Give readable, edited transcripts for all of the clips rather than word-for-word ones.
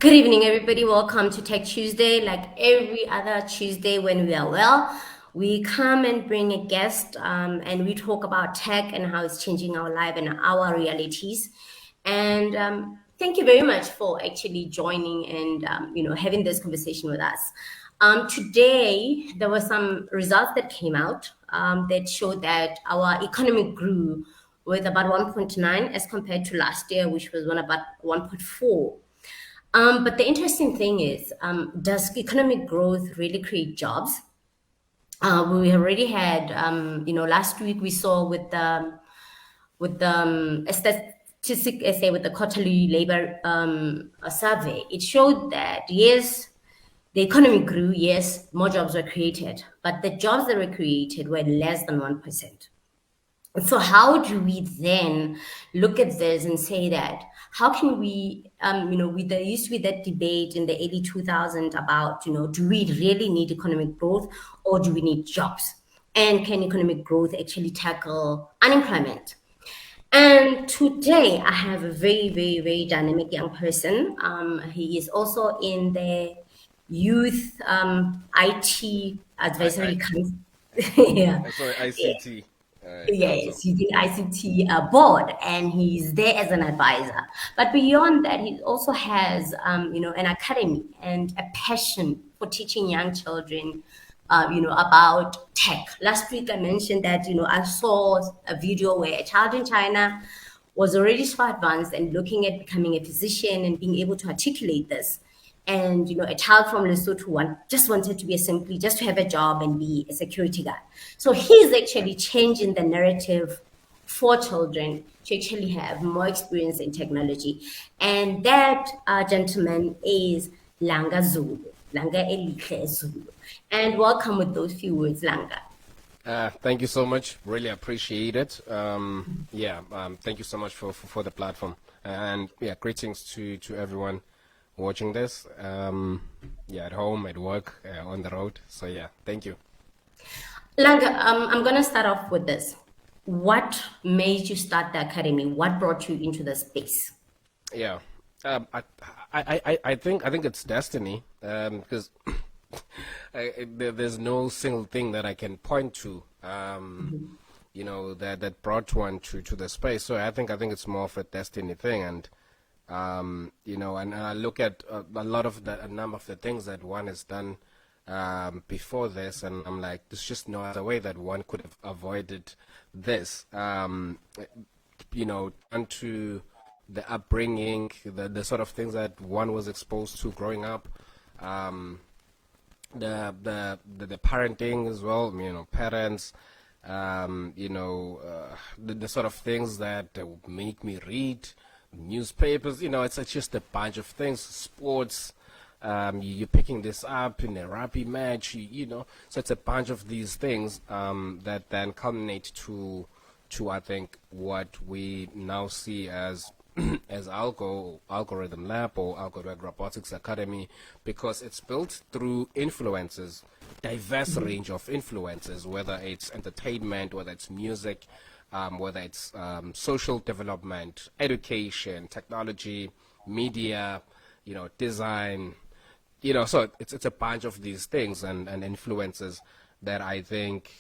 Good evening, everybody. Welcome to Tech Tuesday. Like every other Tuesday when we are well, we come and bring a guest and we talk about tech and how it's changing our life and our realities. And thank you very much for actually joining and having this conversation with us. Today, there were some results that came out that showed that our economy grew with about 1.9 as compared to last year, which was about 1.4. But the interesting thing is, does economic growth really create jobs? We already had, last week we saw with the a statistic essay with the quarterly labor survey, it showed that yes, the economy grew, yes, more jobs were created, but the jobs that were created were less than 1%. So how do we then look at this and say that how can we, there used to be that debate in the early 2000s about, do we really need economic growth or do we need jobs? And can economic growth actually tackle unemployment? And today I have a very, very, very dynamic young person. He is also in the youth IT advisory council. Yeah. Sorry, ICT. Yes, Council. he's in ICT board and he's there as an advisor. But beyond that, he also has, an academy and a passion for teaching young children, about tech. Last week I mentioned that, I saw a video where a child in China was already so advanced and looking at becoming a physician and being able to articulate this. And a child from Lesotho just wanted to be simply just to have a job and be a security guard. So he's actually changing the narrative for children to actually have more experience in technology. And that gentleman is Langa Zulu, Langa Elihle Zulu. And welcome with those few words, Langa. Thank you so much. Really appreciate it. Thank you so much for the platform. And yeah, greetings to everyone watching this. At home, at work, on the road. So yeah, thank you. Langa, I'm going to start off with this. What made you start the academy? What brought you into the space? Yeah. I think it's destiny. Because there's no single thing that I can point to. That brought one to the space. So I think it's more of a destiny thing. And and I look at a number of the things that one has done before this, and I'm like, there's just no other way that one could have avoided this. Onto the upbringing, the sort of things that one was exposed to growing up, the parenting as well, parents, the sort of things that make me read newspapers, it's just a bunch of things, sports, you're picking this up in a rugby match, so it's a bunch of these things that then culminate to I think what we now see as as Algorithm Lab or AlgoAtWork Robotics Academy, because it's built through influences, diverse range of influences, whether it's entertainment, whether it's music, whether it's social development, education, technology, media, design, so it's a bunch of these things and influences that I think,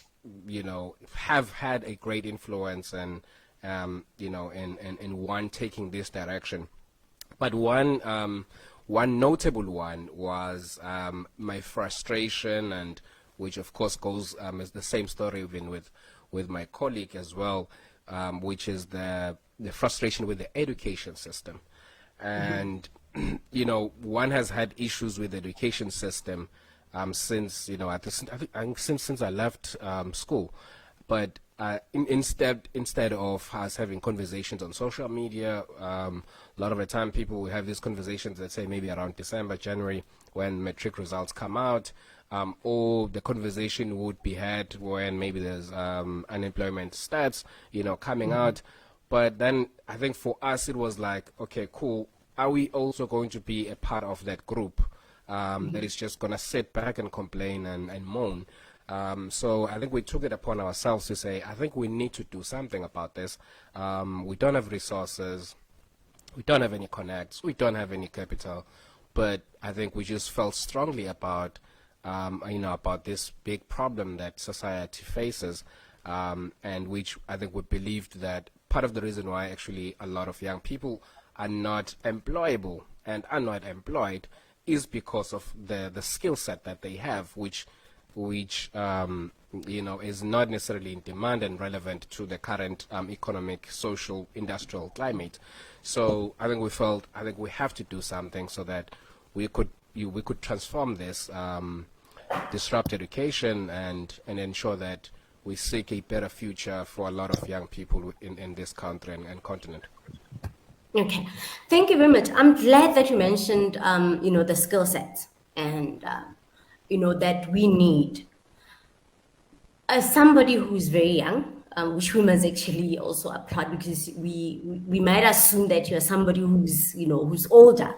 have had a great influence and, in one taking this direction. But one notable one was my frustration, and which of course goes is the same story even with my colleague as well, which is the frustration with the education system. And one has had issues with the education system since since I left school. But instead of us having conversations on social media, a lot of the time people will have these conversations, let's say maybe around December, January, when matric results come out, or the conversation would be had when maybe there's unemployment stats, coming out. But then I think for us it was like, okay, cool. Are we also going to be a part of that group that is just going to sit back and complain and moan? So I think we took it upon ourselves to say, I think we need to do something about this. We don't have resources. We don't have any connects. We don't have any capital. but I think we just felt strongly about, about this big problem that society faces, and which I think we believed that part of the reason why actually a lot of young people are not employable and are not employed is because of the skill set that they have, which is not necessarily in demand and relevant to the current economic, social, industrial climate. So I think we have to do something so that we could transform this, disrupt education, and ensure that we seek a better future for a lot of young people in this country and continent. Okay, thank you very much. I'm glad that you mentioned, the skill sets and, that we need. As somebody who's very young, which we must actually also applaud, because we might assume that you're somebody who's older,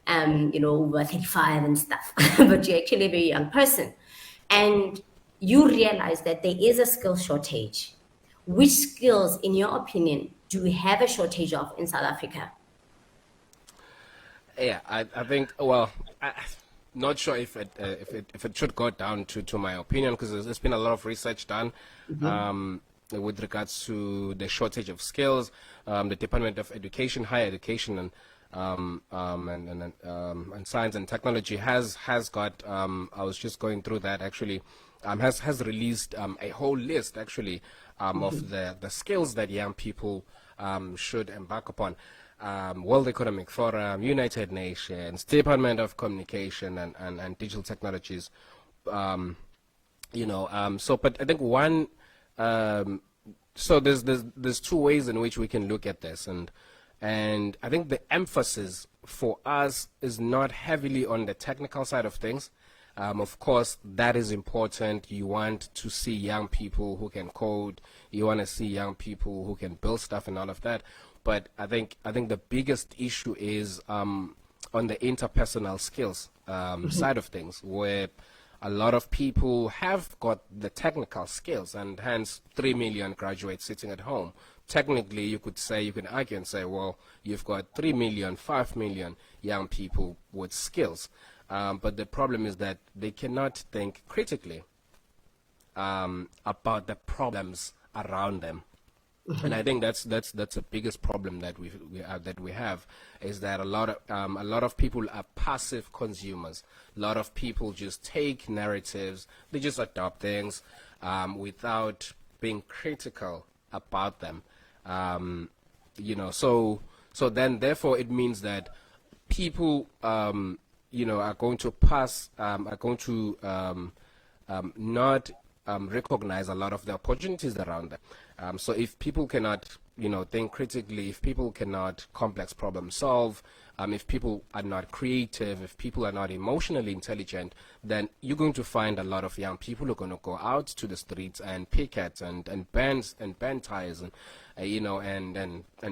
over 35 and stuff, but you're actually a very young person. And you realize that there is a skill shortage. Which skills, in your opinion, do we have a shortage of in South Africa? Yeah, I think, well, not sure if it should go down to my opinion, because there's been a lot of research done with regards to the shortage of skills. The Department of Education, Higher Education, and Science and Technology has got. I was just going through that actually. Has released a whole list actually of the skills that young people should embark upon. World Economic Forum, United Nations, Department of Communication and Digital Technologies. So, but I think one. So there's two ways in which we can look at this, and I think the emphasis for us is not heavily on the technical side of things. Of course, that is important. You want to see young people who can code. You want to see young people who can build stuff and all of that. But I think the biggest issue is on the interpersonal skills side of things, where a lot of people have got the technical skills, and hence 3 million graduates sitting at home. Technically, you can argue and say, well, you've got 3 million, 5 million young people with skills. But the problem is that they cannot think critically about the problems around them. And I think that's the biggest problem that we have, is that a lot of people are passive consumers. A lot of people just take narratives, they just adopt things without being critical about them. So then therefore it means that people are going to not recognize a lot of the opportunities around them. So if people cannot, think critically, if people cannot complex problem solve, if people are not creative, if people are not emotionally intelligent, then you're going to find a lot of young people who are going to go out to the streets and picket and band ties and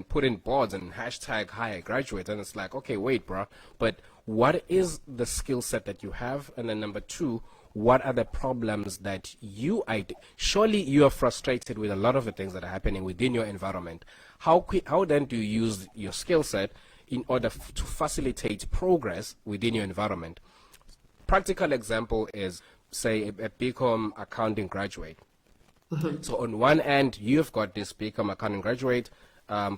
put in boards and hashtag hire graduate. And it's like, okay, wait, bro, but what is the skill set that you have? And then number two, what are the problems that surely you are frustrated with a lot of the things that are happening within your environment. How then do you use your skill set in order to facilitate progress within your environment? Practical example is, say, a BCom accounting graduate. So on one end, you've got this BCom accounting graduate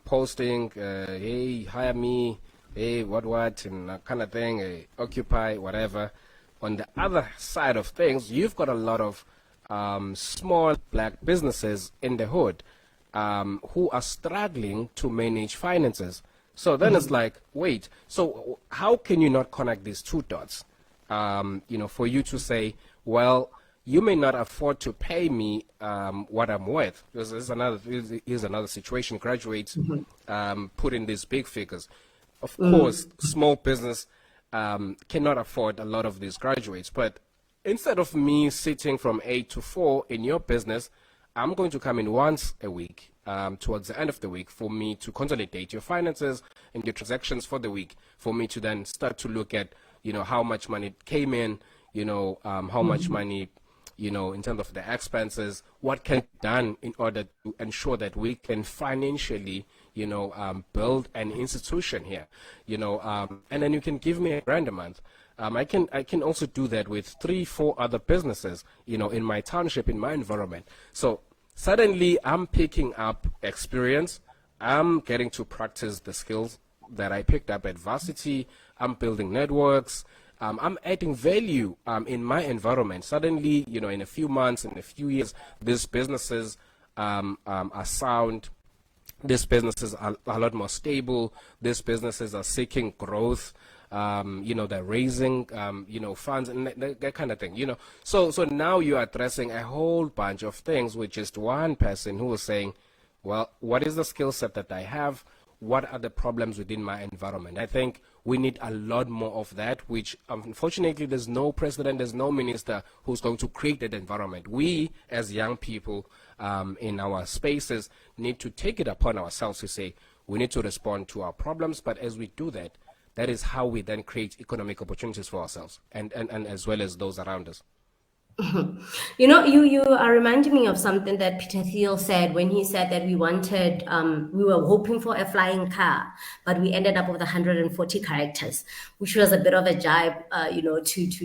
posting, hey, hire me, hey, what, and kind of thing, hey, occupy, whatever. On the other side of things, you've got a lot of small black businesses in the hood who are struggling to manage finances. So then it's like, wait, so how can you not connect these two dots? For you to say, well, you may not afford to pay me what I'm worth. Here's another situation. Graduates put in these big figures. Of course, small business cannot afford a lot of these graduates. But instead of me sitting from 8 to 4 in your business, I'm going to come in once a week towards the end of the week for me to consolidate your finances and your transactions for the week, for me to then start to look at, how much money came in, how much money, in terms of the expenses, what can be done in order to ensure that we can financially, build an institution here, and then you can give me $1,000 a month. I can also do that with 3-4 other businesses, in my township, in my environment. So suddenly I'm picking up experience. I'm getting to practice the skills that I picked up at varsity. I'm building networks. I'm adding value in my environment. Suddenly, in a few months, in a few years, these businesses are sound. These businesses are a lot more stable. These businesses are seeking growth. They're raising, funds and that kind of thing. So now you're addressing a whole bunch of things with just one person who was saying, well, what is the skill set that I have? What are the problems within my environment? I think we need a lot more of that, which unfortunately there's no president, there's no minister who's going to create that environment. We, as young people in our spaces, need to take it upon ourselves to say we need to respond to our problems, but as we do that, that is how we then create economic opportunities for ourselves and as well as those around us. You are reminding me of something that Peter Thiel said when he said that we were hoping for a flying car, but we ended up with 140 characters, which was a bit of a jibe,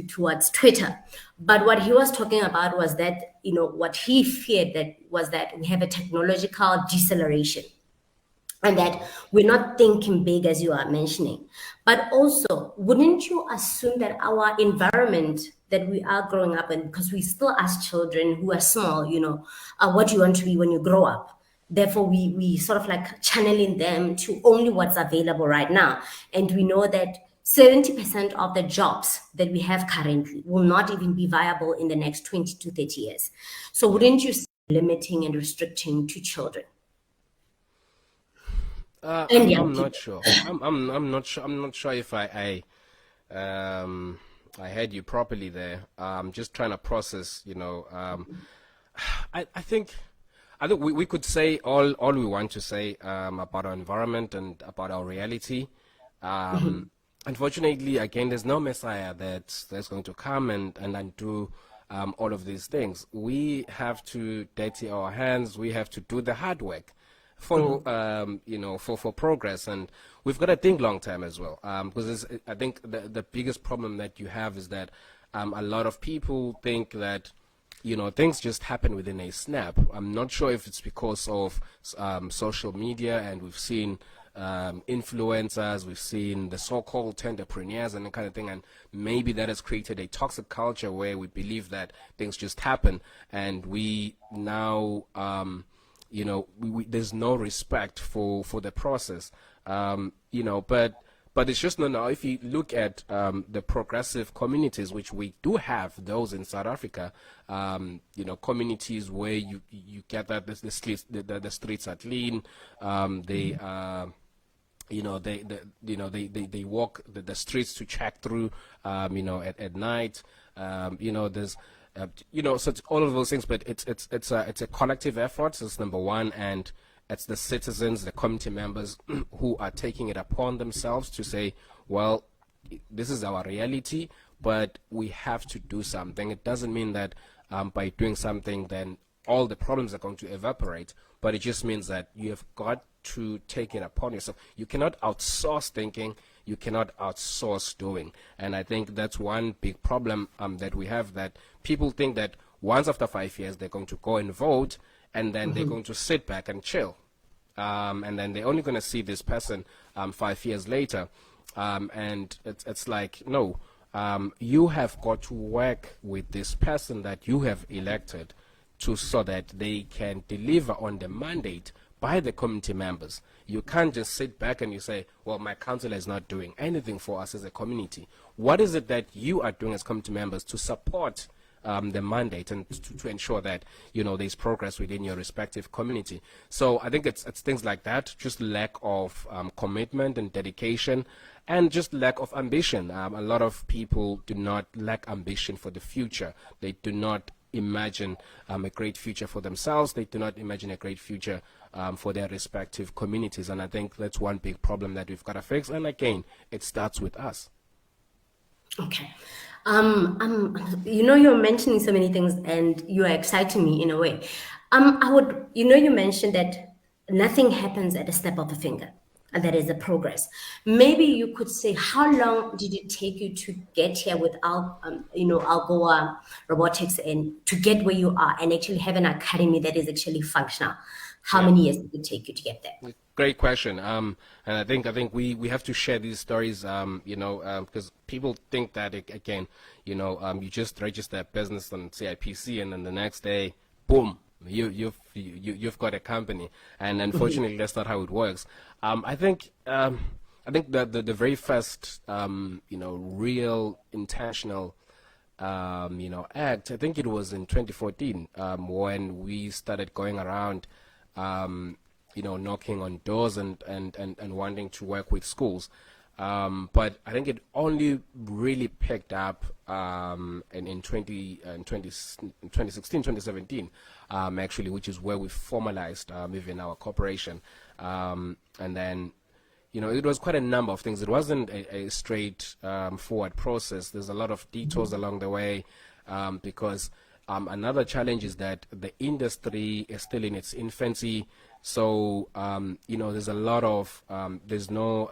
towards Twitter. But what he was talking about was that, what he feared was that we have a technological deceleration, and that we're not thinking big as you are mentioning. But also, wouldn't you assume that our environment that we are growing up in, because we still ask children who are small, what do you want to be when you grow up? Therefore, we sort of like channeling them to only what's available right now. And we know that 70% of the jobs that we have currently will not even be viable in the next 20 to 30 years. So wouldn't you say limiting and restricting to children? I'm not sure. I'm not sure. I'm not sure if I heard you properly there. Just trying to process. I think we could say all we want to say about our environment and about our reality. Unfortunately, again, there's no Messiah that's going to come and undo all of these things. We have to dirty our hands. We have to do the hard work for for progress, and we've got to think long term as well, because I think the biggest problem that you have is that a lot of people think that things just happen within a snap. I'm not sure if it's because of social media, and we've seen influencers, we've seen the so-called entrepreneurs and that kind of thing, and maybe that has created a toxic culture where we believe that things just happen, and we now there's no respect for the process, but it's just no. If you look at the progressive communities, which we do have those in South Africa, communities where you get that the streets are clean, they they walk the streets to check through, at night, there's so it's all of those things, but it's a collective effort. It's number one, and it's the citizens, the community members who are taking it upon themselves to say, well, this is our reality, but we have to do something. It doesn't mean that by doing something, then all the problems are going to evaporate, but it just means that you have got to take it upon yourself. You cannot outsource thinking. You cannot outsource doing. And I think that's one big problem that we have, that people think that once after 5 years they're going to go and vote, and then they're going to sit back and chill. And then they're only going to see this person 5 years later. And it's like, no, you have got to work with this person that you have elected so that they can deliver on the mandate by the community members. You can't just sit back and you say, well, my councillor is not doing anything for us as a community. What is it that you are doing as community members to support the mandate and to ensure that there's progress within your respective community? So I think it's things like that, just lack of commitment and dedication, and just lack of ambition. A lot of people do not lack ambition for the future. They do not imagine a great future for themselves. They do not imagine a great future for their respective communities, and I think that's one big problem that we've got to fix. And again, it starts with us. Okay. You're mentioning so many things and you're exciting me in a way. You mentioned that nothing happens at a snap of a finger, and that is a progress. Maybe you could say, how long did it take you to get here with Algoa Robotics and to get where you are and actually have an academy that is actually functional? How Yeah. many years did it take you to get there? Great question. And I think we have to share these stories. Because people think that again, you just register a business on CIPC, and then the next day, boom, you've got a company. And unfortunately, that's not how it works. I think the very first real intentional act. I think it was in 2014 when we started going around, knocking on doors and wanting to work with schools. But I think it only really picked up in 2016, 2017, actually, which is where we formalized even our corporation. And then it was quite a number of things. It wasn't a straight forward process. There's a lot of detours along the way because another challenge is that the industry is still in its infancy. So there's a lot of there's no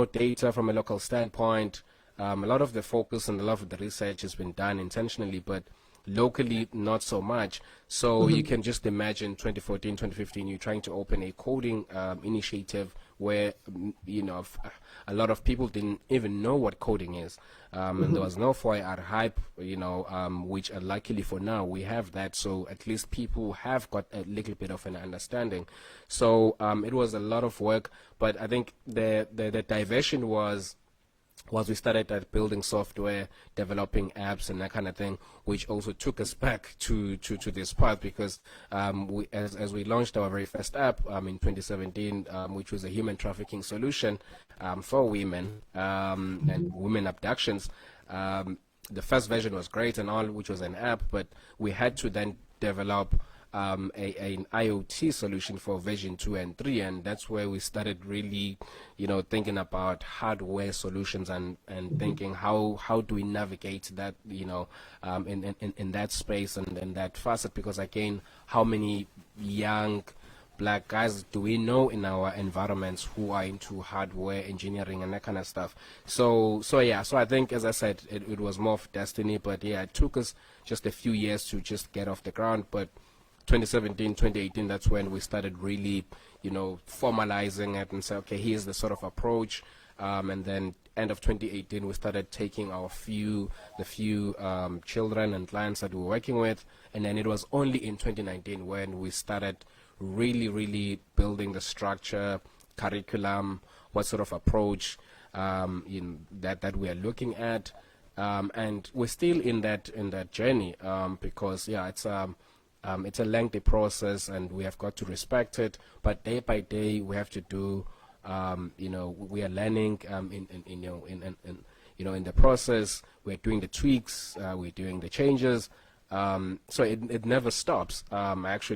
data from a local standpoint. A lot of the focus and a lot of the research has been done intentionally, but locally not so much. So you can just imagine 2014, 2015, you're trying to open a coding initiative where a lot of people didn't even know what coding is, and there was no 4IR hype, which luckily for now we have that. So at least people have got a little bit of an understanding. So it was a lot of work, but I think the diversion was we started at building software, developing apps, and that kind of thing, which also took us back to this path because as we launched our very first app in 2017, which was a human trafficking solution for women and women abductions. The first version was great and all, which was an app, but we had to then develop an IoT solution for version 2 and 3, and that's where we started really, thinking about hardware solutions and thinking how do we navigate that, in that space and in that facet, because again, how many young black guys do we know in our environments who are into hardware engineering and that kind of stuff? So I think, as I said, it was more of destiny, but yeah, it took us just a few years to just get off the ground, but 2017, 2018, that's when we started really, formalizing it and say, okay, here's the sort of approach. And then end of 2018, we started taking the few children and clients that we were working with. And then it was only in 2019 when we started really, really building the structure, curriculum, what sort of approach that we are looking at. And we're still in that journey because, yeah, it's a lengthy process, and we have got to respect it. But day by day, we have to do. We are learning in the process. We're doing the tweaks. We're doing the changes. So it never stops. That's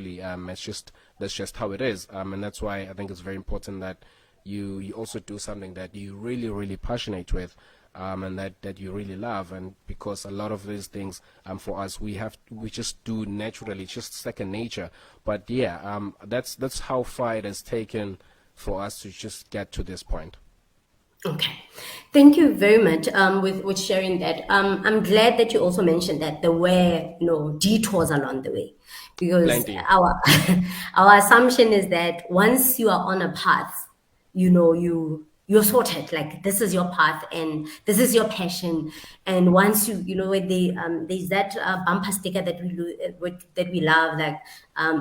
just how it is. And that's why I think it's very important that you also do something that you really, really passionate with. And that you really love, and because a lot of these things for us we just do naturally, just second nature. But yeah, that's how far it has taken for us to just get to this point. Okay, thank you very much with sharing that. I'm glad that you also mentioned that there were detours along the way, because Plenty. our our assumption is that once you are on a path, you're sorted. Like, this is your path and this is your passion. And once when there's that bumper sticker that we love, like,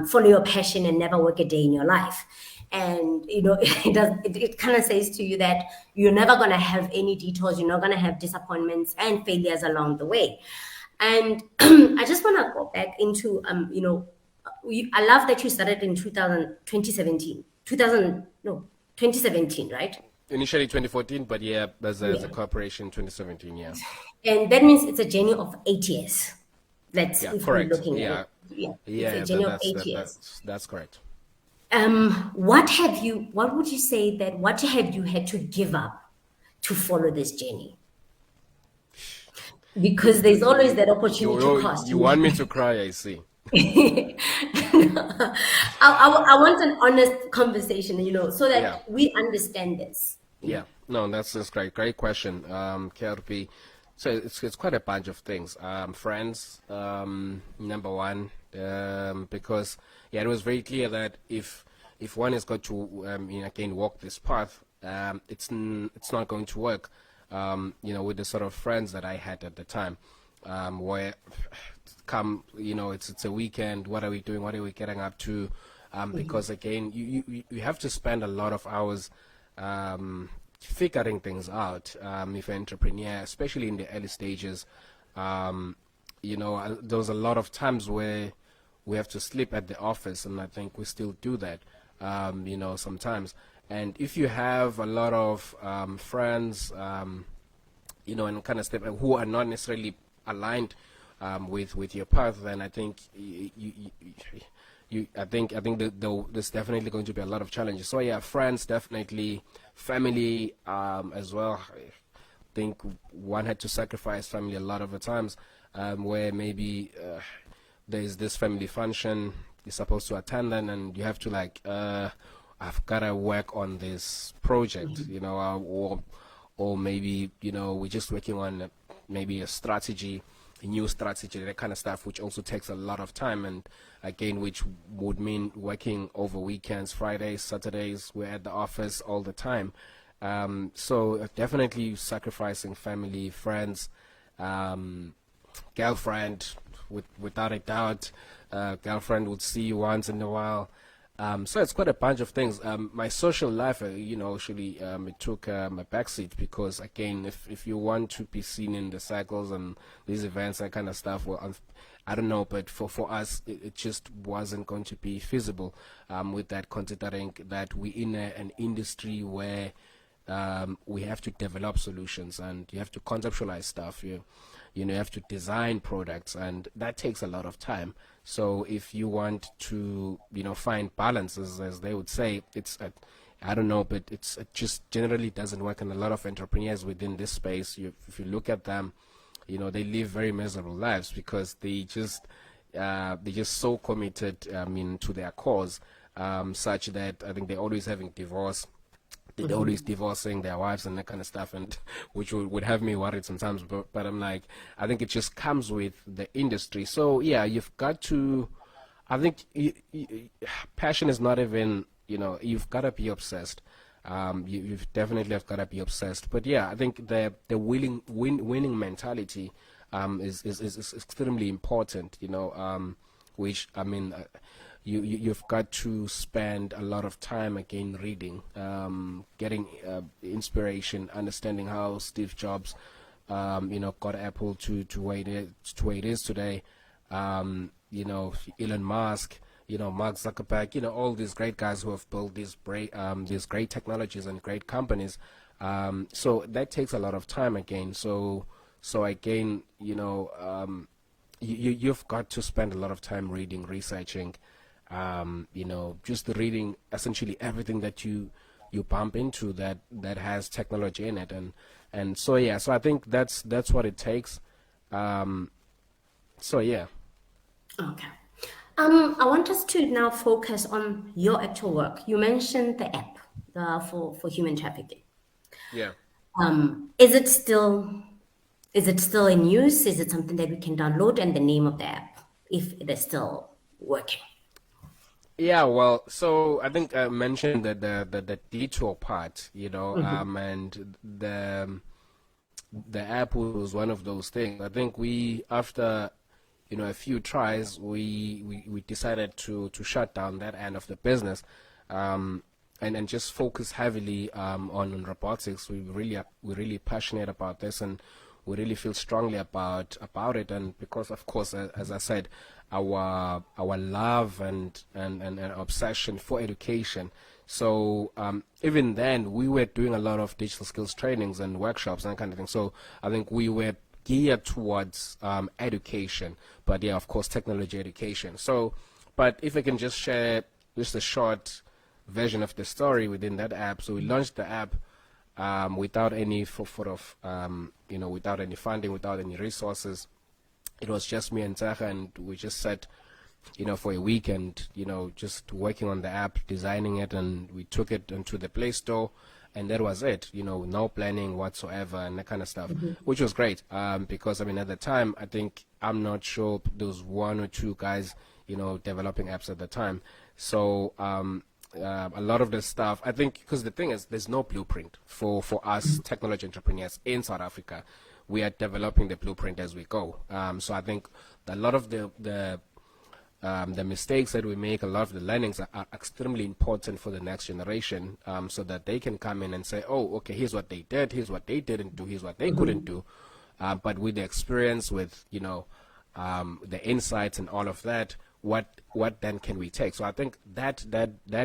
follow your passion and never work a day in your life. And it kind of says to you that you're never going to have any detours, you're not going to have disappointments and failures along the way. And I just want to go back into I love that you started in 2017, right? Initially 2014, but yeah, as a corporation 2017. Yeah. And that means it's a journey of 8 years. That's Yeah. if we're Correct. looking at Yeah. it. Yeah, it's a Yeah. journey of 8 years. That's correct. What would you say that what have you had to give up to follow this journey? Because there's always that opportunity cost. You want me to cry, I see. I want an honest conversation, so Yeah. that we understand this. Yeah, no, that's great. Great question, KRP. So it's quite a bunch of things. Friends, number one, because yeah, it was very clear that if one is going to again walk this path, it's not going to work. With the sort of friends that I had at the time, where come, it's a weekend. What are we doing? What are we getting up to? Because again, you have to spend a lot of hours figuring things out. If you're an entrepreneur, especially in the early stages, there was a lot of times where we have to sleep at the office, and I think we still do that, sometimes. And if you have a lot of friends, and kind of step who are not necessarily aligned with your path, then I think I think there's definitely going to be a lot of challenges. So yeah, friends definitely, family as well. I think one had to sacrifice family a lot of the times, where maybe there's this family function you're supposed to attend, and you have to I've gotta work on this project, or maybe we're just working on maybe a new strategy, that kind of stuff, which also takes a lot of time, and again, which would mean working over weekends, Fridays, Saturdays. We're at the office all the time, so definitely sacrificing family, friends, girlfriend, without a doubt. Girlfriend would see you once in a while. So it's quite a bunch of things. My social life, actually, it took a backseat because, again, if you want to be seen in the cycles and these events, that kind of stuff, well, I don't know, but for us, it just wasn't going to be feasible with that, considering that we're in an industry where we have to develop solutions and you have to conceptualize stuff. You have to design products, and that takes a lot of time. So if you want to, find balances, as they would say, I don't know, but it just generally doesn't work. And a lot of entrepreneurs within this space, if you look at them, they live very miserable lives because they're just so committed, to their cause, such that I think they're always having divorce. They're always divorcing their wives and that kind of stuff, and which would have me worried sometimes. But I'm like, I think it just comes with the industry. So yeah, you've got to. I think passion is not even. You've got to be obsessed. You've definitely have got to be obsessed. But yeah, I think the winning mentality is extremely important. Which I mean. You've got to spend a lot of time again reading, getting inspiration, understanding how Steve Jobs, got Apple to where it is today. Elon Musk, Mark Zuckerberg, all these great guys who have built these great technologies and great companies. So that takes a lot of time again. So again, you've got to spend a lot of time reading, researching. Just reading essentially everything that you bump into that has technology in it, and so yeah, so I think that's what it takes. So yeah. Okay. I want us to now focus on your actual work. You mentioned the app for human trafficking. Yeah. Is it still in use? Is it something that we can download, and the name of the app, if it is still working? Yeah, well, so I think I mentioned that the detour part, and the app was one of those things. I think we, after a few tries, we decided to shut down that end of the business, and just focus heavily on robotics. We're really passionate about this, and we really feel strongly about it. And because, of course, as I said, our love and obsession for education. So even then, we were doing a lot of digital skills trainings and workshops and that kind of thing. So I think we were geared towards education, but yeah, of course, technology education. So, but if I can just share just a short version of the story within that app. So we launched the app without any without any funding, without any resources. It was just me and Zaha, and we just sat, for a week and, just working on the app, designing it, and we took it into the Play Store, and that was it, no planning whatsoever and that kind of stuff, which was great, because, at the time, I think, I'm not sure, there was one or two guys, developing apps at the time. So, a lot of the stuff, I think, because the thing is, there's no blueprint for us technology entrepreneurs in South Africa. We are developing the blueprint as we go. So I think a lot of the mistakes that we make, a lot of the learnings are extremely important for the next generation, so that they can come in and say, oh, okay, here's what they did, here's what they didn't do, here's what they couldn't do. But with the experience, with, the insights and all of that, what then can we take? So I think that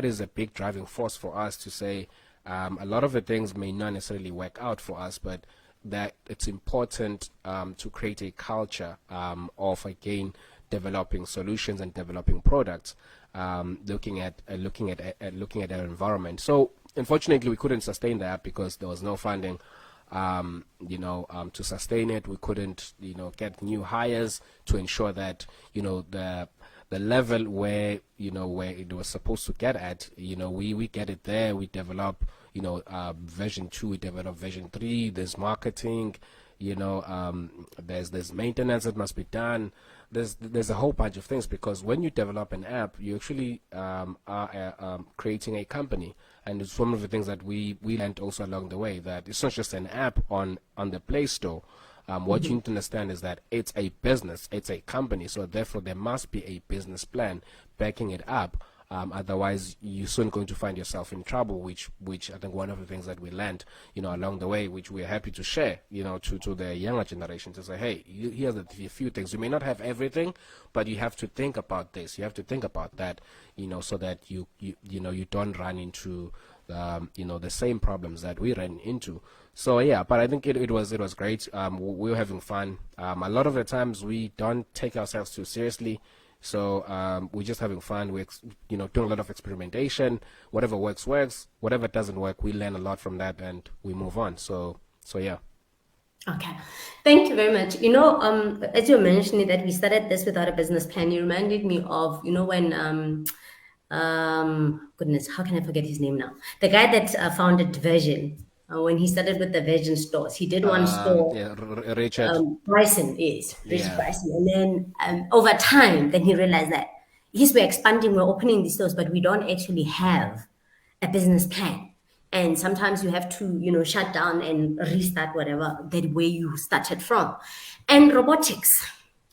is a big driving force for us to say, a lot of the things may not necessarily work out for us, but that it's important to create a culture of, again, developing solutions and developing products, looking at our environment. So unfortunately, we couldn't sustain that because there was no funding, to sustain it. We couldn't, get new hires to ensure that, the level where it was supposed to get at, we get it there. We develop, version 2, we develop version 3. There's marketing, there's maintenance that must be done. There's a whole bunch of things, because when you develop an app, you actually are creating a company, and it's one of the things that we learned also along the way, that it's not just an app on the Play Store. What you need to understand is that it's a business, it's a company, so therefore there must be a business plan backing it up. Otherwise, you're soon going to find yourself in trouble, which I think one of the things that we learned, along the way, which we're happy to share, to the younger generation, to say, hey, here's a few things. You may not have everything, but you have to think about this. You have to think about that, so that you don't run into, the same problems that we ran into. So yeah, but I think it was great. We were having fun. A lot of the times we don't take ourselves too seriously. So we're just having fun. We're doing a lot of experimentation. Whatever works. Whatever doesn't work, we learn a lot from that and we move on. So yeah. Okay, thank you very much. As you're mentioning that we started this without a business plan, you reminded me of when goodness, how can I forget his name now? The guy that founded Virgin. When he started with the Virgin stores, he did one store. Yeah, Richard. Bryson is Richard Yeah. Bryson, and then over time, then he realized that yes, we're expanding, we're opening these stores, but we don't actually have a business plan. And sometimes you have to, shut down and restart whatever that way you started from. And robotics,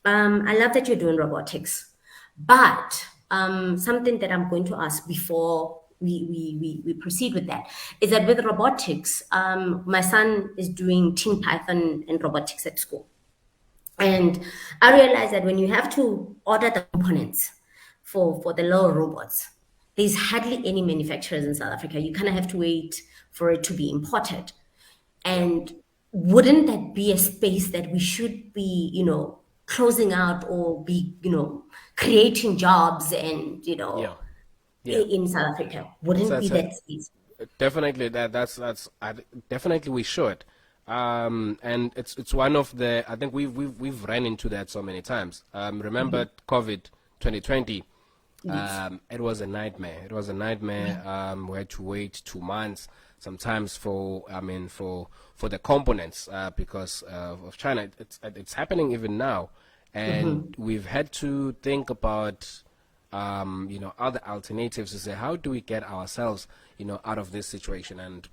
I love that you're doing robotics, but something that I'm going to ask before we proceed with that is that with robotics, my son is doing Teen Python and robotics at school. And I realized that when you have to order the components for the little robots, there's hardly any manufacturers in South Africa. You kind of have to wait for it to be imported. And wouldn't that be a space that we should be, closing out or be, creating jobs and, Yeah. in South Africa? Wouldn't be that space? Definitely definitely we should. And it's one of the, I think we've ran into that so many times. Remember COVID 2020? It was a nightmare. It was a nightmare. We had to wait 2 months sometimes for the components because of China. It's happening even now, and we've had to think about other alternatives to say, how do we get ourselves out of this situation? And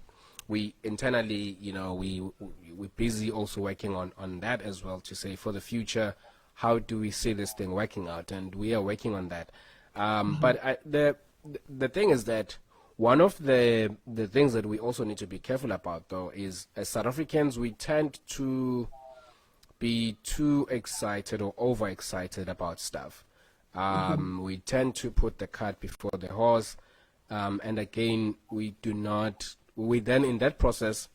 we internally, we're busy also working on that as well, to say for the future, how do we see this thing working out? And we are working on that. But the thing is that one of the things that we also need to be careful about, though, is as South Africans, we tend to be too excited or overexcited about stuff. We tend to put the cart before the horse. And again, we then in that process,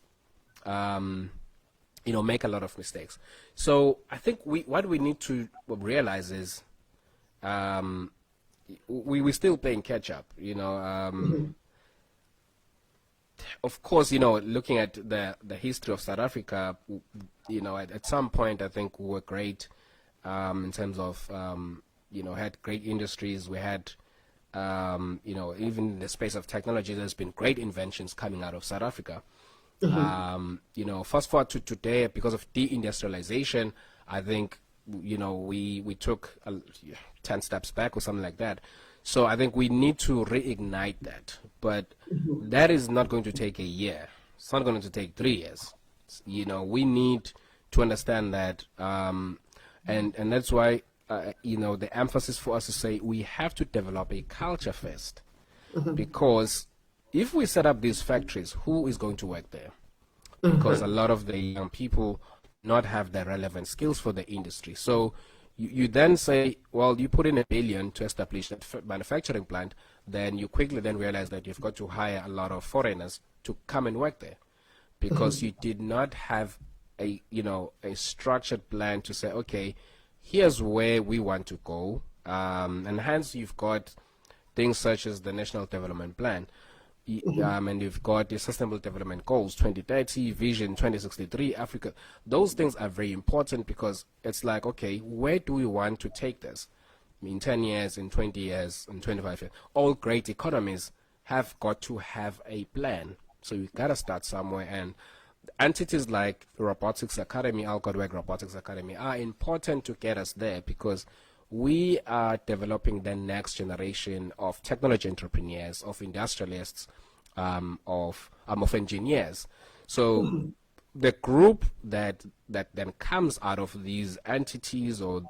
make a lot of mistakes. So I think what we need to realize is we're still playing catch up. of course, looking at the history of South Africa, at some point, I think we were great in terms of, had great industries. We had, even in the space of technology, there's been great inventions coming out of South Africa. Fast forward to today, because of deindustrialization, I think, we took 10 steps back or something like that. So I think we need to reignite that. But that is not going to take a year. It's not going to take 3 years. We need to understand that. And that's why, the emphasis for us to say we have to develop a culture first. Because if we set up these factories, who is going to work there? Because a lot of the young people not have the relevant skills for the industry. So you then say, well, you put in $1 billion to establish a manufacturing plant, then you quickly then realize that you've got to hire a lot of foreigners to come and work there, because you did not have a structured plan to say, okay, here's where we want to go, and hence you've got things such as the National Development Plan. And you've got the Sustainable Development Goals 2030, Vision 2063, Africa. Those things are very important, because it's like, okay, where do we want to take this? In 10 years, in 20 years, in 25 years. All great economies have got to have a plan. So you've got to start somewhere. And entities like Robotics Academy, AlgoAtWork Robotics Academy, are important to get us there, because we are developing the next generation of technology entrepreneurs, of industrialists, of engineers. So the group that then comes out of these entities, or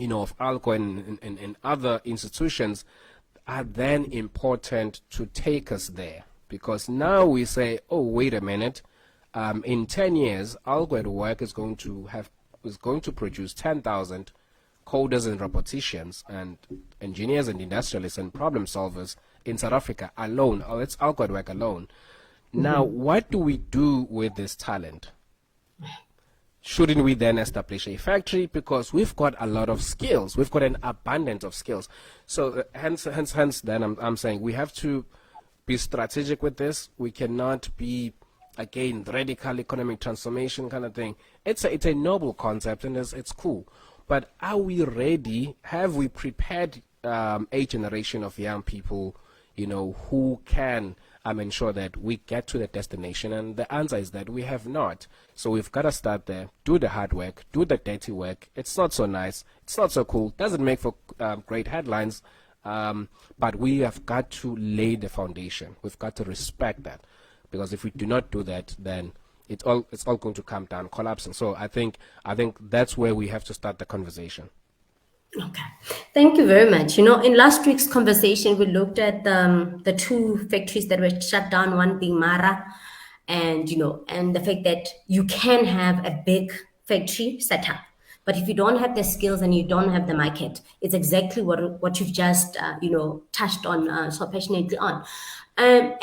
of Algo and other institutions, are then important to take us there, because now we say, oh, wait a minute, in 10 years, AlgoAtWork is going to produce 10,000 coders and roboticians and engineers and industrialists and problem solvers in South Africa alone. Oh, it's AlgoAtWork alone. Now, what do we do with this talent? Shouldn't we then establish a factory? Because we've got a lot of skills. We've got an abundance of skills. So hence, then I'm saying we have to be strategic with this. We cannot be, again, radical economic transformation kind of thing. It's a noble concept, and it's cool. But are we ready? Have we prepared a generation of young people, who can ensure that we get to the destination? And the answer is that we have not. So we've got to start there, do the hard work, do the dirty work. It's not so nice. It's not so cool. Doesn't make for great headlines. But we have got to lay the foundation. We've got to respect that. Because if we do not do that, then it's all going to come down, collapsing. So I think that's where we have to start the conversation. Okay, thank you very much. In last week's conversation, we looked at the two factories that were shut down, one being Mara, and and the fact that you can have a big factory set up, but if you don't have the skills and you don't have the market, it's exactly what you've just touched on so passionately on. I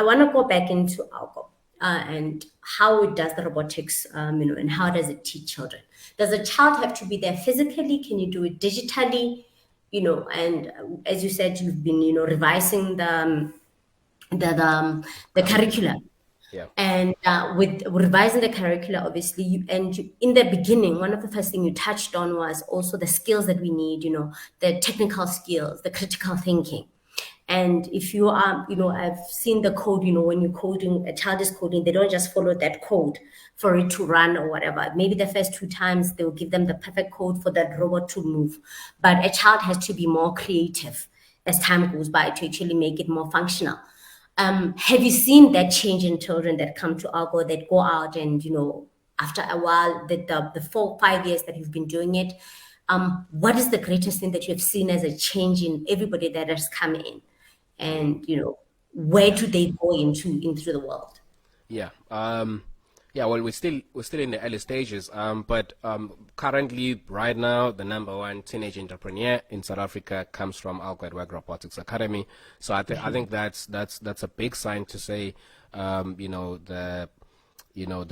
want to go back into Algo. And how it does the robotics, and how does it teach children? Does a child have to be there physically? Can you do it digitally? And as you said, you've been, revising the curriculum. Yeah. And with revising the curricula, obviously, in the beginning, one of the first things you touched on was also the skills that we need, the technical skills, the critical thinking. And if you are, I've seen the code, when you're coding, a child is coding, they don't just follow that code for it to run or whatever. Maybe the first 2 times they'll give them the perfect code for that robot to move. But a child has to be more creative as time goes by to actually make it more functional. Have you seen that change in children that come to Algo, that go out and, after a while, the 4-5 years that you've been doing it, what is the greatest thing that you have seen as a change in everybody that has come in? And where do they go into the world? Yeah. Well, we're still in the early stages. But currently, right now, the number one teenage entrepreneur in South Africa comes from AlgoAtWork Robotics Academy. So I think that's a big sign to say, the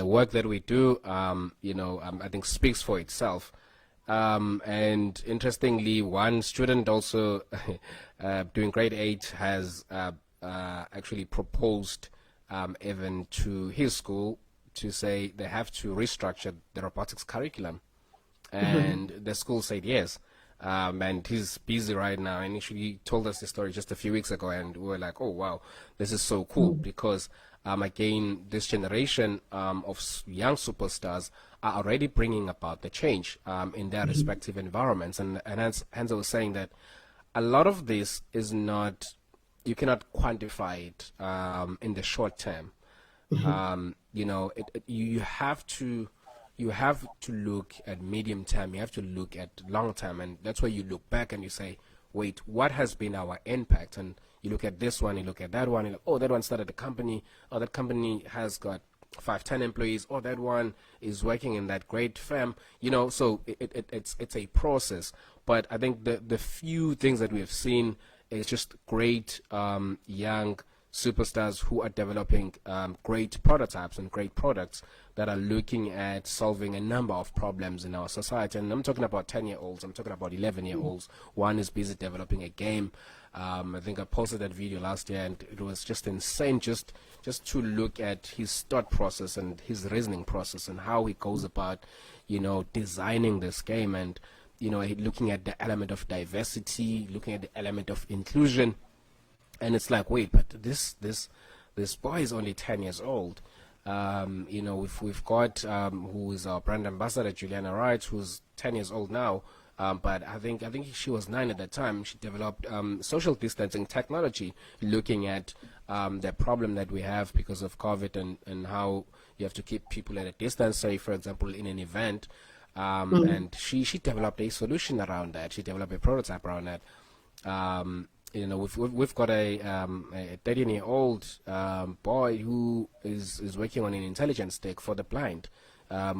work that we do, I think speaks for itself. And interestingly, one student also doing grade 8 has actually proposed even to his school to say they have to restructure the robotics curriculum, and the school said yes. And he's busy right now, and he told us the story just a few weeks ago, and we were like, oh wow, this is so cool, because again, this generation of young superstars are already bringing about the change in their respective environments, and hence I was saying that a lot of this is not, you cannot quantify it in the short term. You have to, look at medium term, you have to look at long term, and that's where you look back and you say, wait, what has been our impact? And you look at this one, you look at that one, you're like, oh, that one started a company, oh, that company has got 5, 10 employees, oh, that one is working in that great firm, so it's a process. But I think the few things that we have seen is just great young superstars who are developing great prototypes and great products that are looking at solving a number of problems in our society. And I'm talking about 10-year-olds, I'm talking about 11-year-olds. One is busy developing a game. I think I posted that video last year, and it was just insane just to look at his thought process and his reasoning process and how he goes about, designing this game, and, looking at the element of diversity, looking at the element of inclusion. And it's like, wait, but this boy is only 10 years old. We've got who is our brand ambassador, Juliana Wright, who's 10 years old now. But I think she was 9 at that time. She developed social distancing technology, looking at the problem that we have because of COVID, and how you have to keep people at a distance, say, for example, in an event. And she developed a solution around that. She developed a prototype around that. We've got a 13-year-old boy who is working on an intelligence stick for the blind,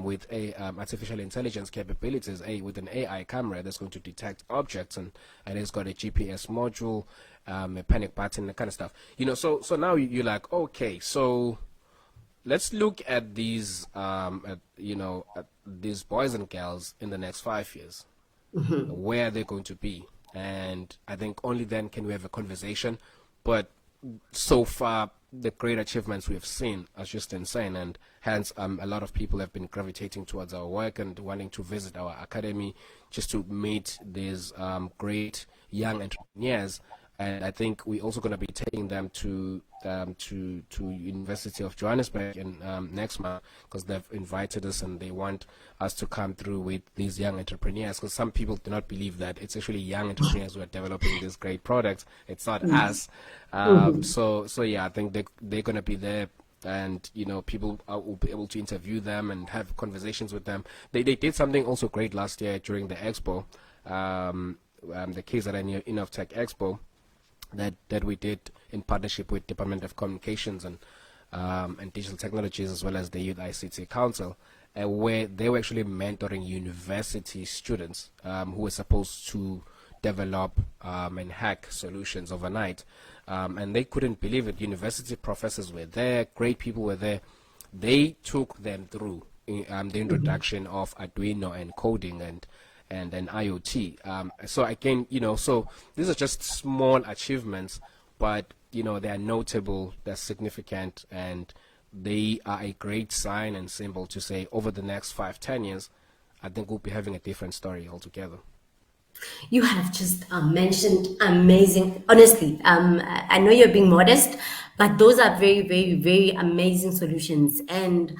with a artificial intelligence capabilities, with an AI camera that's going to detect objects, and it's got a GPS module, a panic button, that kind of stuff. So now you're like, okay, so let's look at these these boys and girls in the next 5 years. Where are they going to be? And I think only then can we have a conversation. But so far, the great achievements we have seen are just insane, and hence a lot of people have been gravitating towards our work and wanting to visit our academy just to meet these great young entrepreneurs. And I think we're also going to be taking them to University of Johannesburg in next month, because they've invited us and they want us to come through with these young entrepreneurs, because some people do not believe that it's actually young entrepreneurs who are developing these great products. It's not us. So yeah, I think they're going to be there, and people will be able to interview them and have conversations with them. They did something also great last year during the expo, the KZN InnovTech Expo, that we did in partnership with Department of Communications and Digital Technologies, as well as the Youth ICT Council, where they were actually mentoring university students who were supposed to develop and hack solutions overnight. And they couldn't believe it. University professors were there, great people were there. They took them through the introduction of Arduino and coding and IoT. So again, so these are just small achievements, but they are notable, they're significant, and they are a great sign and symbol to say over the next 5-10 years, I think we'll be having a different story altogether. You have just mentioned amazing, honestly, I know you're being modest, but those are very, very, very amazing solutions. And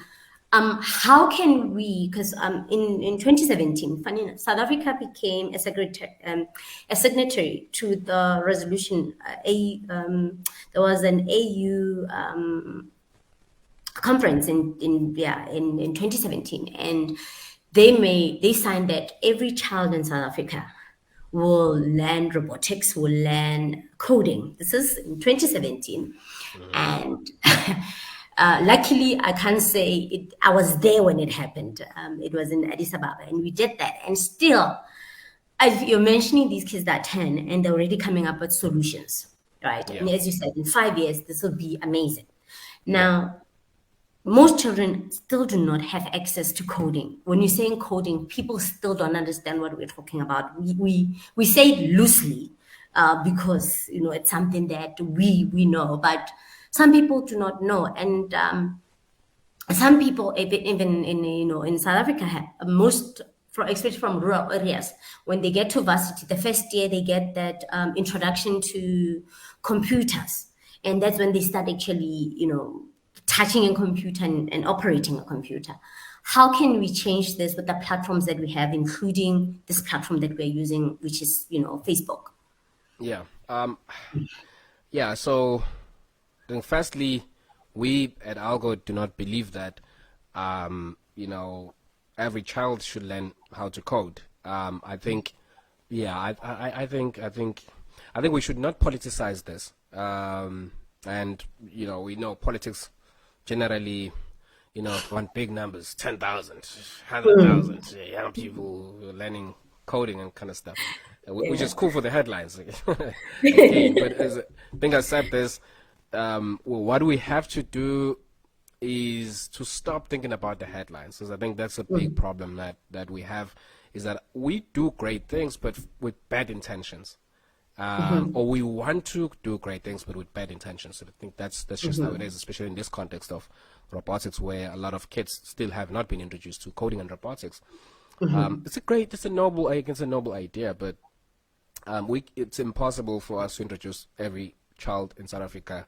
how can we, because in 2017, funny enough, South Africa became a signatory to the resolution. There was an AU conference in 2017, and they signed that every child in South Africa will learn robotics, will learn coding. This is in 2017. And luckily, I can't say it. I was there when it happened. It was in Addis Ababa, and we did that. And still, as you're mentioning, these kids that are 10, and they're already coming up with solutions, right? Yeah. And as you said, in 5 years, this will be amazing. Now, most children still do not have access to coding. When you're saying coding, people still don't understand what we're talking about. We say it loosely, because it's something that we know, but some people do not know. And some people, even in in South Africa, most especially from rural areas, when they get to varsity, the first year they get that introduction to computers, and that's when they start actually touching a computer and operating a computer. How can we change this with the platforms that we have, including this platform that we're using, which is Facebook? Yeah. Yeah. So then firstly, we at Algo do not believe that, every child should learn how to code. I think, yeah, I think we should not politicize this. And we know politics generally, want big numbers, 10,000, 100,000 young people learning coding and kind of stuff, which Yeah. is cool for the headlines, again. But as I think I said this, what we have to do is to stop thinking about the headlines, because I think that's a big problem that we have, is that we do great things but with bad intentions, or we want to do great things but with bad intentions. So I think that's just how it is, especially in this context of robotics, where a lot of kids still have not been introduced to coding and robotics. It's a noble idea, but it's impossible for us to introduce every child in South Africa,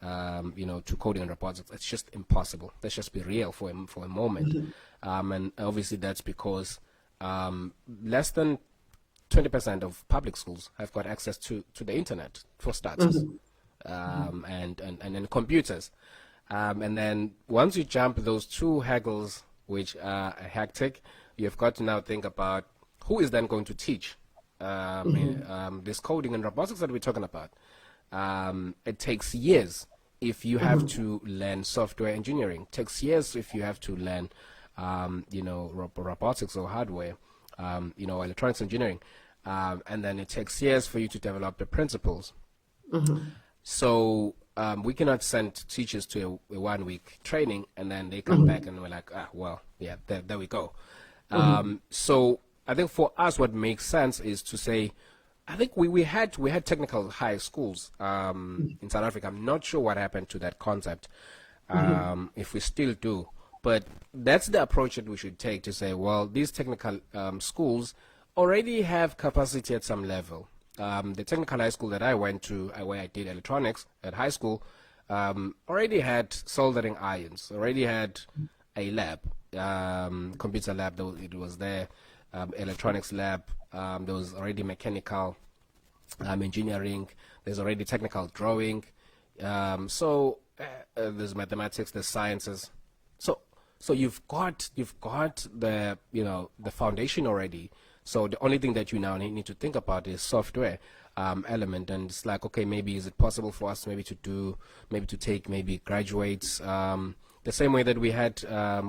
to coding and robotics. It's just impossible. Let's just be real for a moment. And obviously that's because less than 20% of public schools have got access to the internet, for starters, and computers. And then once you jump those two haggles, which are hectic, you've got to now think about who is then going to teach this coding and robotics that we're talking about. It takes years if you have to learn software engineering. It takes years if you have to learn, robotics or hardware, electronics engineering. And then it takes years for you to develop the principles. So we cannot send teachers to a 1 week training and then they come back and we're like, there we go. So I think for us, what makes sense is to say, I think we had technical high schools in South Africa. I'm not sure what happened to that concept, if we still do. But that's the approach that we should take, to say, well, these technical schools already have capacity at some level. The technical high school that I went to, where I did electronics at high school, already had soldering irons, already had a lab, computer lab, though it was there, electronics lab, there was already mechanical engineering, there's already technical drawing, so there's mathematics, there's sciences. So you've got the the foundation already. So the only thing that you now need to think about is software element, and it's like, okay, maybe is it possible for us maybe to take graduates, the same way that we had,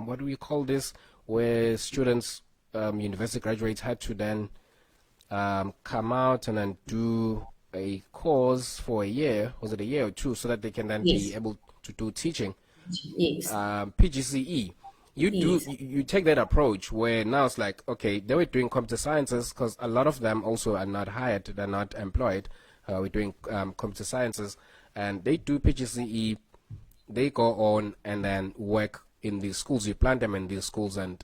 what do we call this, where students, university graduates, had to then come out and then do a course for a year, was it a year or two, so that they can then Yes. be able to do teaching, Yes. PGCE. Yes. You take that approach where now it's like, okay, they were doing computer sciences, because a lot of them also are not hired, they're not employed. We're doing computer sciences, and they do PGCE. They go on and then work in these schools. You plant them in these schools, and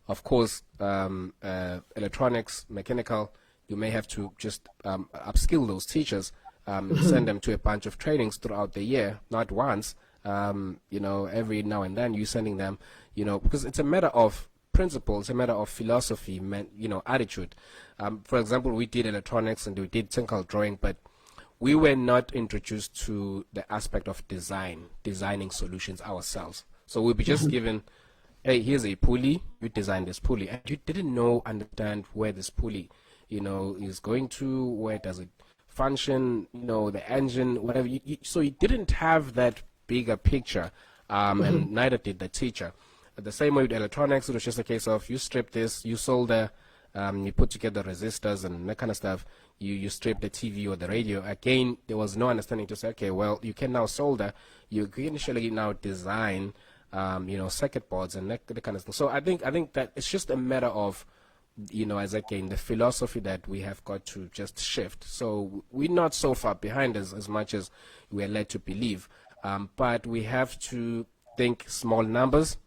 of course, electronics, mechanical, you may have to just upskill those teachers, send them to a bunch of trainings throughout the year, not once. Every now and then you're sending them, because it's a matter of principle, it's a matter of philosophy, attitude. For example, we did electronics and we did technical drawing, but we were not introduced to the aspect of designing solutions ourselves. So we'll be just given, hey, here's a pulley, you design this pulley, and you didn't understand where this pulley, is going to, where does it function, the engine, whatever. So you didn't have that bigger picture, and neither did the teacher. The same way with electronics, it was just a case of, you strip this, you solder, you put together resistors and that kind of stuff, you strip the TV or the radio. Again, there was no understanding to say, okay, well, you can now solder, you can initially now design, circuit boards and that kind of thing. So I think that it's just a matter of as again, the philosophy that we have got to just shift. So we're not so far behind as much as we're led to believe. But we have to think small numbers,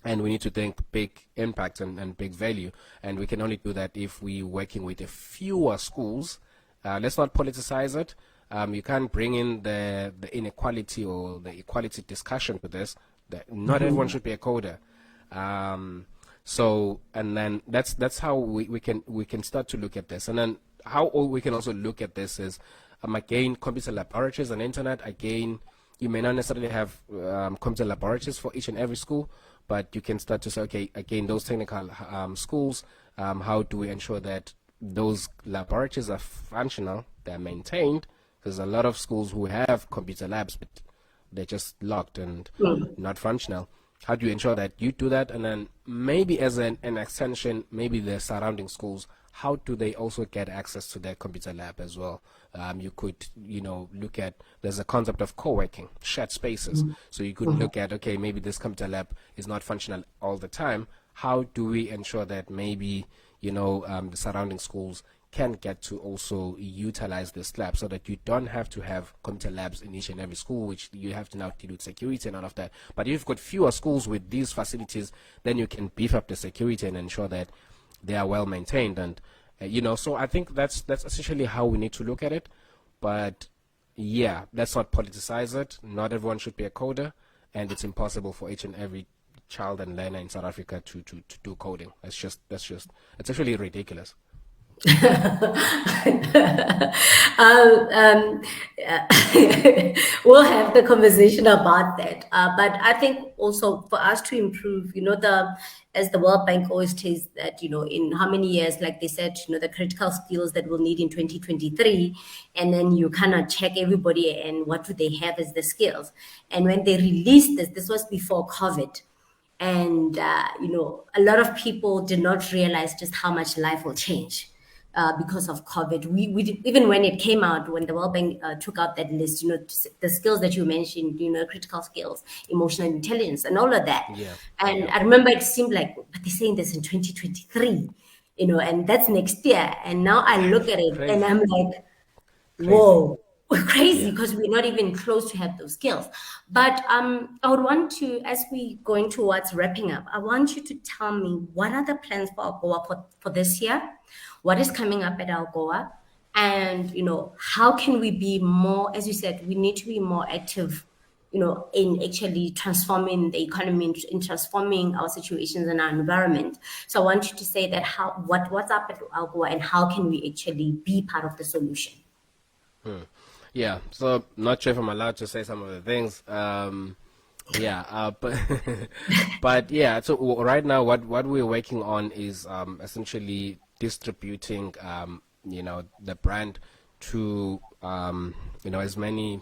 and we need to think big impact and big value. And we can only do that if we're working with a fewer schools. Let's not politicize it. You can't bring in the inequality or the equality discussion to this. That not everyone should be a coder. So, and then that's how we can start to look at this. And then how we can also look at this is, again, computer laboratories and internet. Again, you may not necessarily have computer laboratories for each and every school, but you can start to say, okay, again, those technical schools, how do we ensure that those laboratories are functional, they're maintained? Because a lot of schools who have computer labs, but they're just locked and not functional. How do you ensure that you do that? And then maybe as an extension, maybe the surrounding schools, how do they also get access to their computer lab as well? You could, look at, there's a concept of co-working, shared spaces. So you could look at, okay, maybe this computer lab is not functional all the time. How do we ensure that maybe, the surrounding schools can get to also utilize this lab, so that you don't have to have computer labs in each and every school, which you have to now deal with security and all of that. But if you've got fewer schools with these facilities, then you can beef up the security and ensure that they are well maintained. And so I think that's essentially how we need to look at it. But yeah, let's not politicize it. Not everyone should be a coder, and it's impossible for each and every child and learner in South Africa to do coding. It's actually ridiculous. um, we'll have the conversation about that. But I think also for us to improve, as the World Bank always says that, in how many years, like they said, the critical skills that we'll need in 2023, and then you kind of check everybody and what do they have as the skills. And when they released this was before COVID. And, a lot of people did not realize just how much life will change. Because of COVID, we did, even when it came out, when the World Bank took out that list, the skills that you mentioned, critical skills, emotional intelligence, and all of that. Yeah. And Yeah. I remember it seemed like, but they're saying this in 2023, and that's next year. And now I look at it and Crazy. I'm like, Crazy. whoa, crazy, Yeah. because we're not even close to have those skills. But I would want to, as we going towards wrapping up, I want you to tell me, what are the plans for AlgoA for this year? What is coming up at AlgoA? And how can we be more, as you said, we need to be more active, in actually transforming the economy, in transforming our situations and our environment. So I want you to say that what's up at AlgoA, and how can we actually be part of the solution? Yeah, so not sure if I'm allowed to say some of the things. But but yeah. So right now, what we're working on is essentially distributing, the brand to as many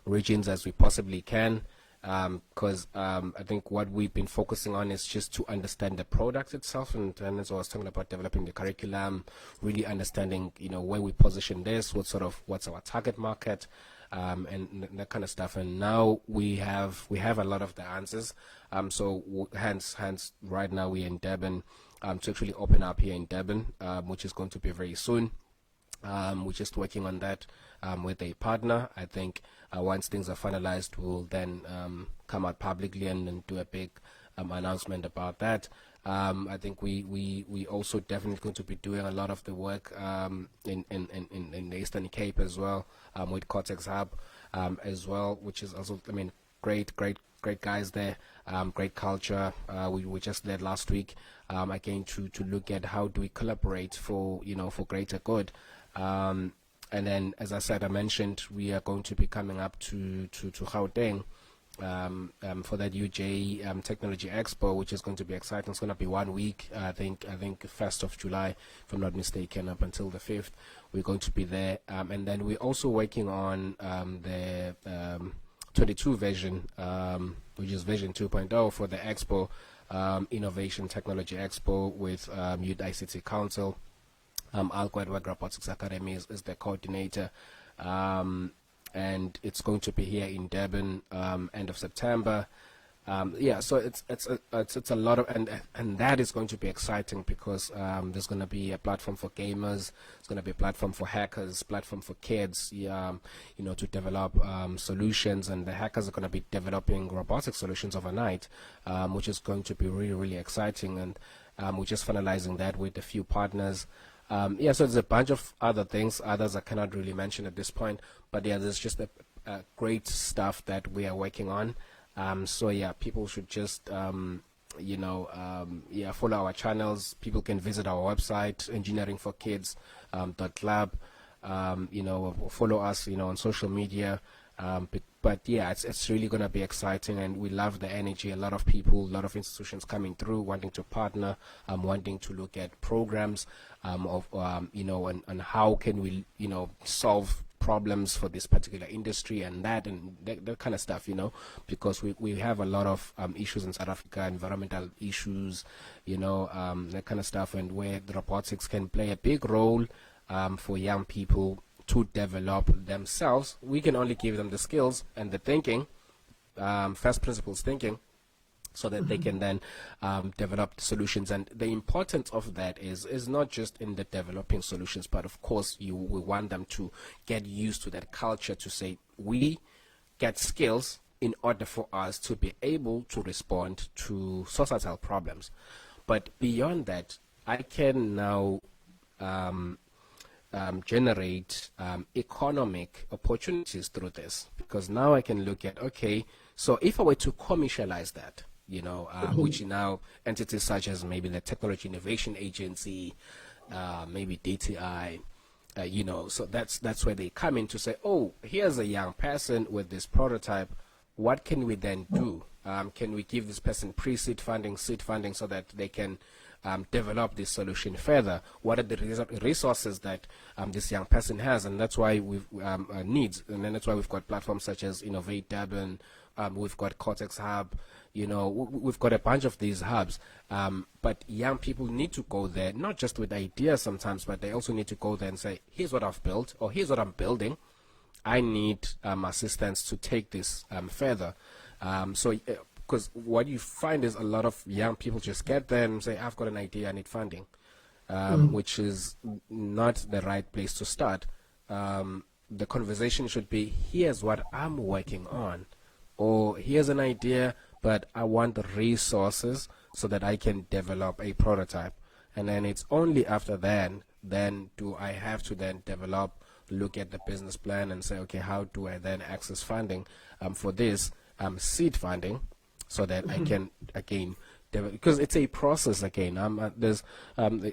regions as we possibly can. Because I think what we've been focusing on is just to understand the product itself, and as I was talking about developing the curriculum, really understanding where we position this, what's our target market, and that kind of stuff. And now we have a lot of the answers. Hence right now we're in Durban to actually open up here in Durban, which is going to be very soon. We're just working on that with a partner. I think once things are finalized, we'll then come out publicly and do a big announcement about that. I think we also definitely going to be doing a lot of the work in the Eastern Cape as well, with Cortex Hub as well, which is also, great guys there, great culture. We just led last week, again to look at how do we collaborate for greater good. And then, as I mentioned, we are going to be coming up to Gauteng for that UJ Technology Expo, which is going to be exciting. It's going to be 1 week. I think 1st of July, if I'm not mistaken, up until the 5th. We're going to be there. And then we're also working on the 22 version, which is version 2.0 for the Expo, Innovation Technology Expo with Youth ICT Council. AlgoAtWork Robotics Academy is the coordinator, and it's going to be here in Durban end of September. Yeah, so it's a lot of, and that is going to be exciting because there's going to be a platform for gamers, it's going to be a platform for hackers, platform for kids, to develop solutions, and the hackers are going to be developing robotic solutions overnight, which is going to be really, really exciting, and we're just finalizing that with a few partners. Yeah, so there's a bunch of other things, others I cannot really mention at this point, but yeah, there's just a great stuff that we are working on. So yeah, people should just follow our channels. People can visit our website, engineeringforkids.lab. Follow us, on social media. But yeah, it's really gonna be exciting, and we love the energy. A lot of people, a lot of institutions coming through, wanting to partner, wanting to look at programs, and how can we, solve problems for this particular industry and that kind of stuff, because we have a lot of issues in South Africa, environmental issues, that kind of stuff, and where the robotics can play a big role for young people to develop themselves. We can only give them the skills and the thinking, first principles thinking, so that they can then develop solutions. And the importance of that is not just in the developing solutions, but of course we want them to get used to that culture, to say we get skills in order for us to be able to respond to societal problems. But beyond that, I can now generate economic opportunities through this, because now I can look at, okay, so if I were to commercialize that, which now entities such as maybe the Technology Innovation Agency, maybe DTI, so that's where they come in to say, oh, here's a young person with this prototype. What can we then do? Can we give this person pre-seed funding, seed funding, so that they can develop this solution further? What are the resources that this young person has? And that's why we've needs, and then that's why we've got platforms such as Innovate Durban. We've got Cortex Hub. We've got a bunch of these hubs. But young people need to go there, not just with ideas sometimes, but they also need to go there and say, here's what I've built, or here's what I'm building. I need assistance to take this further. Because what you find is a lot of young people just get there and say, I've got an idea, I need funding, which is not the right place to start. The conversation should be, here's what I'm working on, or here's an idea, but I want the resources so that I can develop a prototype. And then it's only after then do I have to then look at the business plan and say, okay, how do I then access funding for this seed funding, so that I can again develop, because it's a process again. There's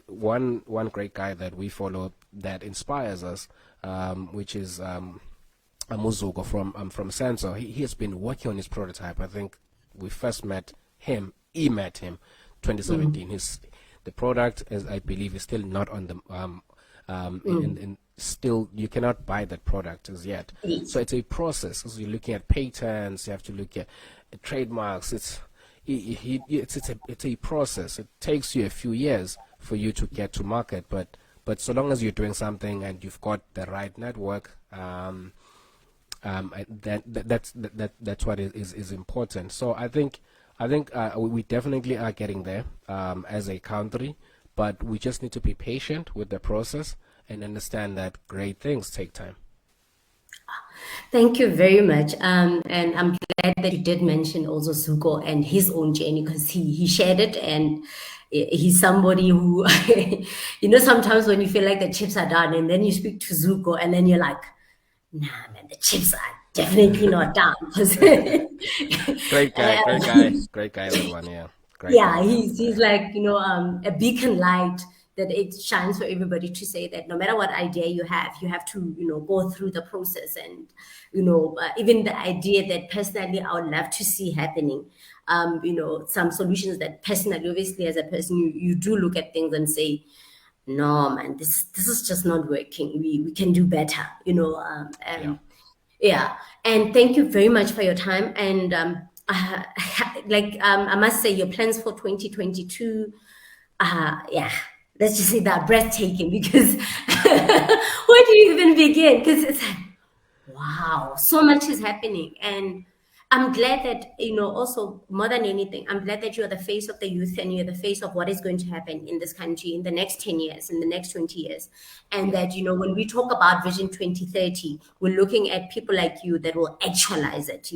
one great guy that we follow that inspires us, which is Muzuko from Sensor. He has been working on his prototype. I think we first met him, 2017. The product, as I believe, is still not on the still you cannot buy that product as yet. So it's a process, because you're looking at patents, you have to look at trademarks. It's a process. It takes you a few years for you to get to market, but so long as you're doing something and you've got the right network, that's what is important. So I think we definitely are getting there as a country, but we just need to be patient with the process and understand that great things take time. Thank you very much. And I'm glad that you did mention also Zuko and his own journey, because he shared it, and he's somebody who, sometimes when you feel like the chips are done and then you speak to Zuko and then you're like, nah, man, the chips are definitely not done. Great guy, everyone. Yeah, great Yeah, guy. he's like, a beacon light that it shines for everybody, to say that no matter what idea you have to, go through the process. And, even the idea that personally I would love to see happening, some solutions that personally, obviously as a person, you do look at things and say, no, man, this is just not working. We can do better, Yeah. yeah. And thank you very much for your time. And I must say, your plans for 2022, yeah, let's just say that breathtaking, because where do you even begin? Because it's like, wow, so much is happening. And I'm glad that, also more than anything, I'm glad that you're the face of the youth and you're the face of what is going to happen in this country in the next 10 years, in the next 20 years. And Yeah. that, when we talk about Vision 2030, we're looking at people like you that will actualize it,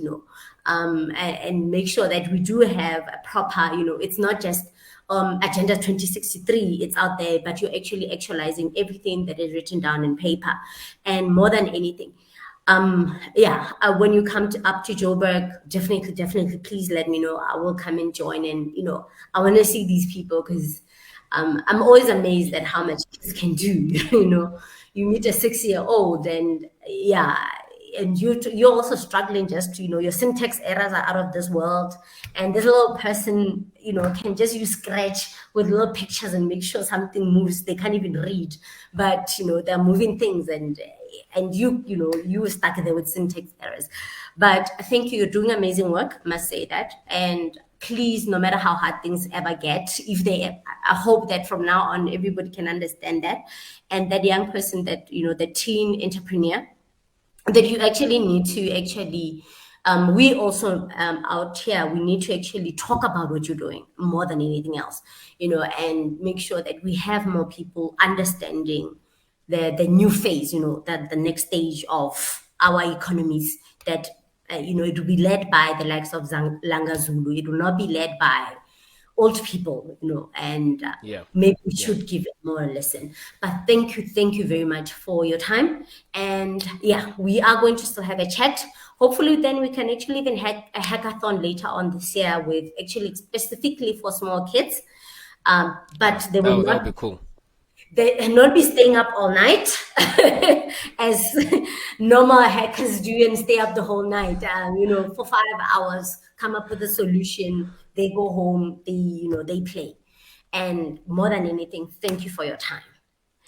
and make sure that we do have a proper, it's not just Agenda 2063, it's out there, but you're actually actualizing everything that is written down in paper. And more than anything, yeah, when you come up to Joburg, definitely, please let me know. I will come and join, and I want to see these people because I'm always amazed at how much kids can do. You meet a 6-year-old, and yeah, and you're also struggling just to, your syntax errors are out of this world, and this little person, can just use Scratch with little pictures and make sure something moves. They can't even read, but they're moving things, and you were stuck there with syntax errors. But thank you, you're doing amazing work, I must say that. And please, no matter how hard things ever get, if they I hope that from now on everybody can understand that, and that young person, that the teen entrepreneur, that you actually need to actually we also out here, we need to actually talk about what you're doing more than anything else, and make sure that we have more people understanding the new phase, that the next stage of our economies, that it will be led by the likes of Langa Zulu. It will not be led by old people, and Yeah. maybe we Yeah. should give it more a listen. But thank you very much for your time. And yeah, we are going to still have a chat. Hopefully, then we can actually even have a hackathon later on this year with actually specifically for small kids. But they will That would be not cool. be staying up all night as normal hackers do and stay up the whole night, for 5 hours, come up with a solution. They go home, they play. And more than anything, thank you for your time.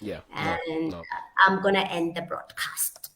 Yeah. No. And No. I'm going to end the broadcast.